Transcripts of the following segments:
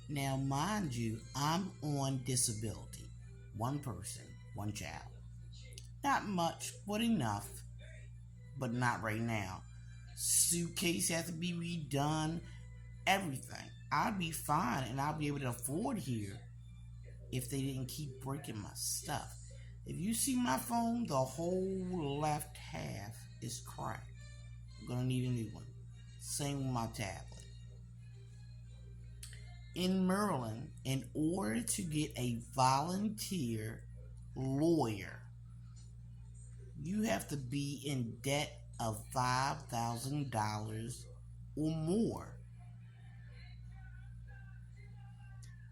Now, mind you, I'm on disability. One person, one child. Not much, but enough. But not right now. Suitcase has to be redone. Everything. I'd be fine and I'll be able to afford here if they didn't keep breaking my stuff. If you see my phone, the whole left half is cracked. I'm gonna need a new one. Same with my tablet. In Maryland, in order to get a volunteer lawyer, you have to be in debt of $5,000 or more.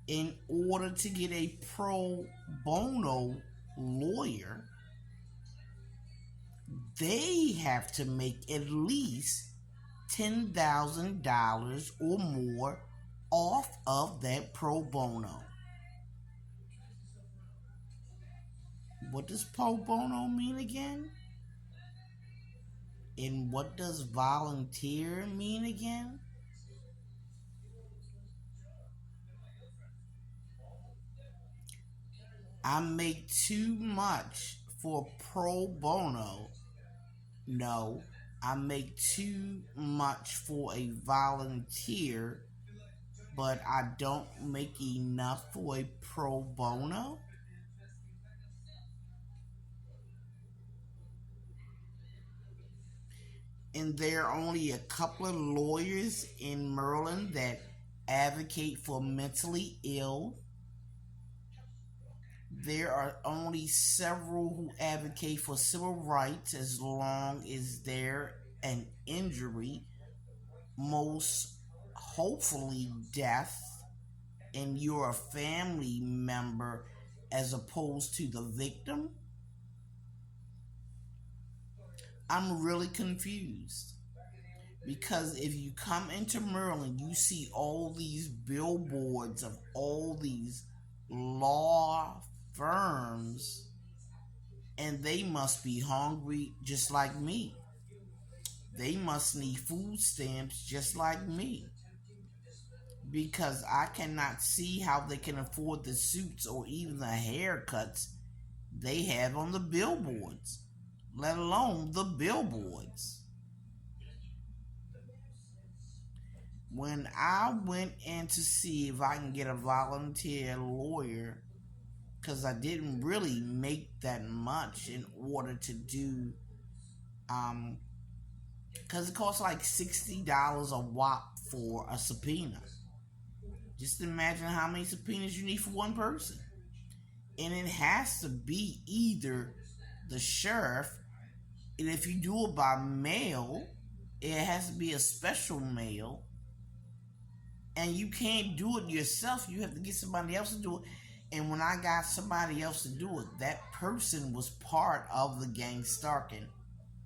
In order to get a pro bono lawyer, they have to make at least $10,000 or more off of that pro bono. What does pro bono mean again? And what does volunteer mean again? I make too much for pro bono. No, I make too much for a volunteer, but I don't make enough for a pro bono. And there are only a couple of lawyers in Maryland that advocate for mentally ill. There are only several who advocate for civil rights as long as there an injury, most hopefully death, and you're a family member as opposed to the victim. I'm really confused because if you come into Maryland, you see all these billboards of all these law firms, and they must be hungry just like me. They must need food stamps just like me because I cannot see how they can afford the suits or even the haircuts they have on the billboards, let alone the billboards. When I went in to see if I can get a volunteer lawyer, because I didn't really make that much in order to do, because it costs like $60 a whop for a subpoena. Just imagine how many subpoenas you need for one person. And it has to be either the sheriff, and if you do it by mail, it has to be a special mail. And you can't do it yourself. You have to get somebody else to do it. And when I got somebody else to do it, that person was part of the gangstalking.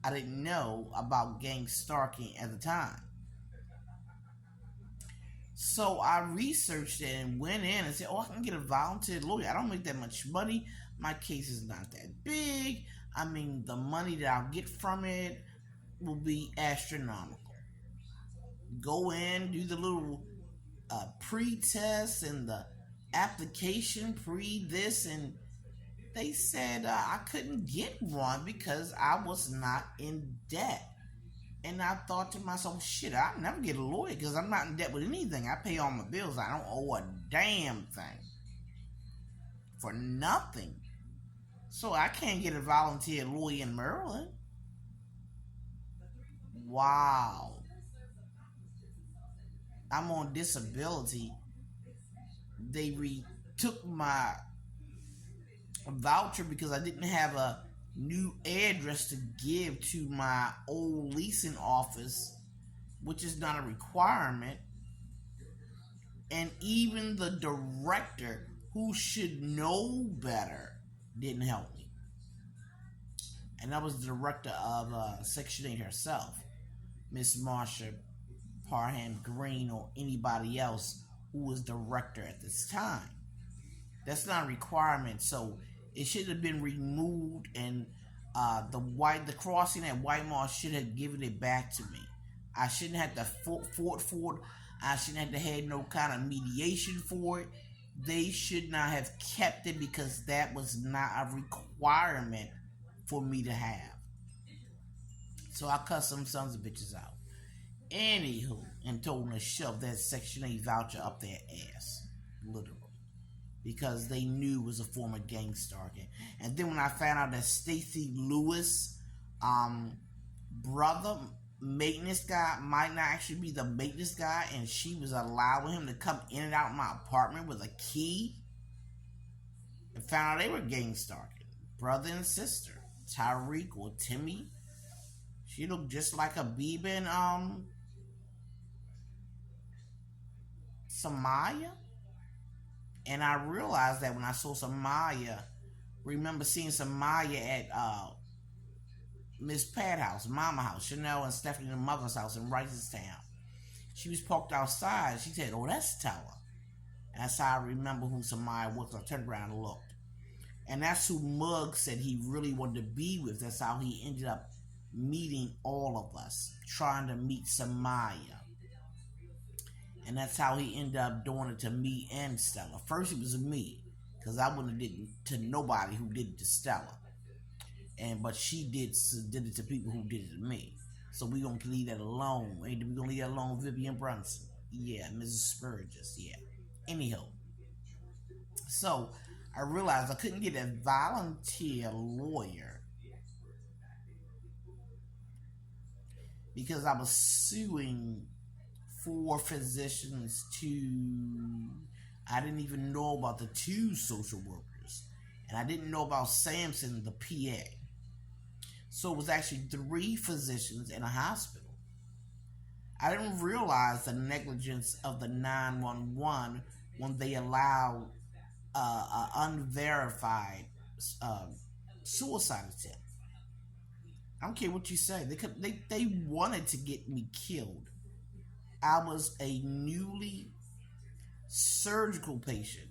I didn't know about gangstalking at the time. So I researched it and went in and said, oh, I can get a volunteer lawyer. I don't make that much money. My case is not that big. I mean, the money that I'll get from it will be astronomical. Go in, do the little pre-test and the application pre-this, and they said I couldn't get one because I was not in debt. And I thought to myself, shit, I'll never get a lawyer because I'm not in debt with anything. I pay all my bills. I don't owe a damn thing for nothing. So I can't get a volunteer lawyer in Maryland. Wow. I'm on disability. They took my voucher because I didn't have a new address to give to my old leasing office, which is not a requirement. And even the director, who should know better, didn't help me. And that was the director of Section 8 herself, Miss Marsha Parham Green, or anybody else who was director at this time. That's not a requirement, so it should have been removed, and the crossing at White Mall should have given it back to me. I shouldn't have to fought for it. I shouldn't have to have no kind of mediation for it. They should not have kept it because that was not a requirement for me to have. So I cut some sons of bitches out. Anywho, and told them to shove that Section 8 voucher up their ass. Literally. Because they knew it was a form of gangstalking. And then when I found out that Stacey Lewis, brother, maintenance guy, might not actually be the maintenance guy, and she was allowing him to come in and out of my apartment with a key, and found out they were gangstalking. Brother and sister. Tyreek or Timmy. She looked just like a Biba and Samaya. And I realized that when I saw Samaya, remember seeing Samaya at Miss Pat house, Mama house, Chanel and Stephanie and mother's house in Ricestown. She was parked outside. She said, "Oh, that's Teller." And that's how I remember who Samaya was. I turned around and looked. And that's who Mugg said he really wanted to be with. That's how he ended up meeting all of us, trying to meet Samaya. And that's how he ended up doing it to me and Stella. First it was me, because I wouldn't have did it to nobody who did it to Stella. But she did it to people who did it to me. So we gonna leave that alone. We gonna leave that alone, Vivian Brunson. Yeah, Mrs. Spurgis, yeah. Anyhow. So I realized I couldn't get a volunteer lawyer because I was suing 4 physicians I didn't even know about the 2 social workers. And I didn't know about Sampson, the PA. So it was actually 3 physicians in a hospital. I didn't realize the negligence of the 911 when they allowed an unverified suicide attempt. I don't care what you say. They wanted to get me killed. I was a newly surgical patient,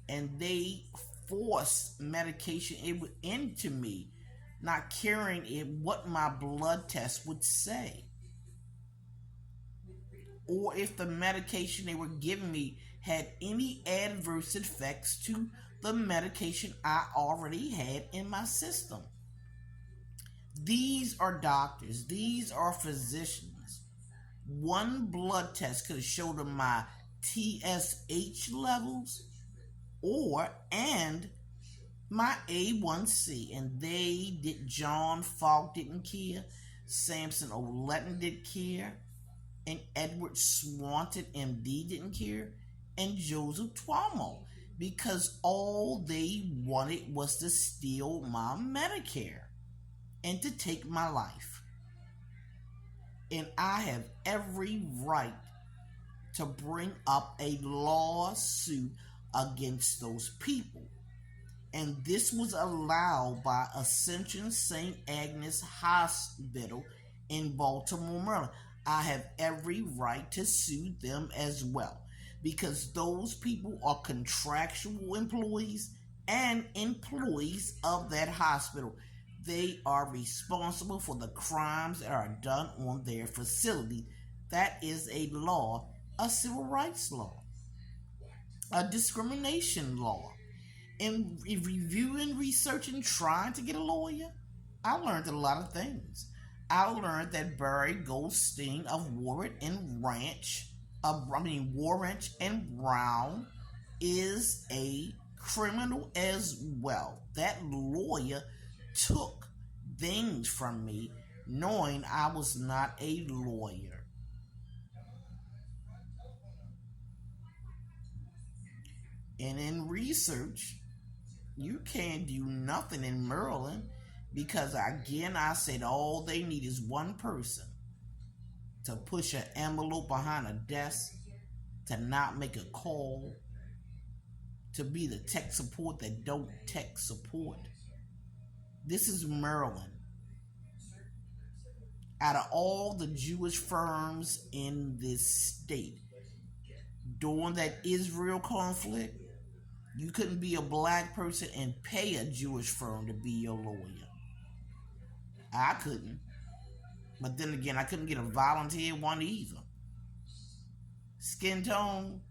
and they forced medication into me, not caring what my blood test would say, or if the medication they were giving me had any adverse effects to the medication I already had in my system. These are doctors. These are physicians. One blood test could have showed them my TSH levels and my A1C, and they did. John Falk didn't care, Samson Oleton didn't care, and Edward Swanton MD didn't care, and Joseph Tuomo, because all they wanted was to steal my Medicare and to take my life. And I have every right to bring up a lawsuit against those people. And this was allowed by Ascension St. Agnes Hospital in Baltimore, Maryland. I have every right to sue them as well, because those people are contractual employees and employees of that hospital. They are responsible for the crimes that are done on their facility. That is a law, a civil rights law, a discrimination law. In reviewing, researching, trying to get a lawyer, I learned a lot of things. I learned that Barry Goldstein of Warwick and Warranch and Brown is a criminal as well. That lawyer took things from me knowing I was not a lawyer. And in research, you can't do nothing in Maryland because, again, I said all they need is one person to push an envelope behind a desk, to not make a call, to be the tech support that don't tech support. This is Maryland. Out of all the Jewish firms in this state, during that Israel conflict, you couldn't be a black person and pay a Jewish firm to be your lawyer. I couldn't. But then again, I couldn't get a volunteer one either. skin tone,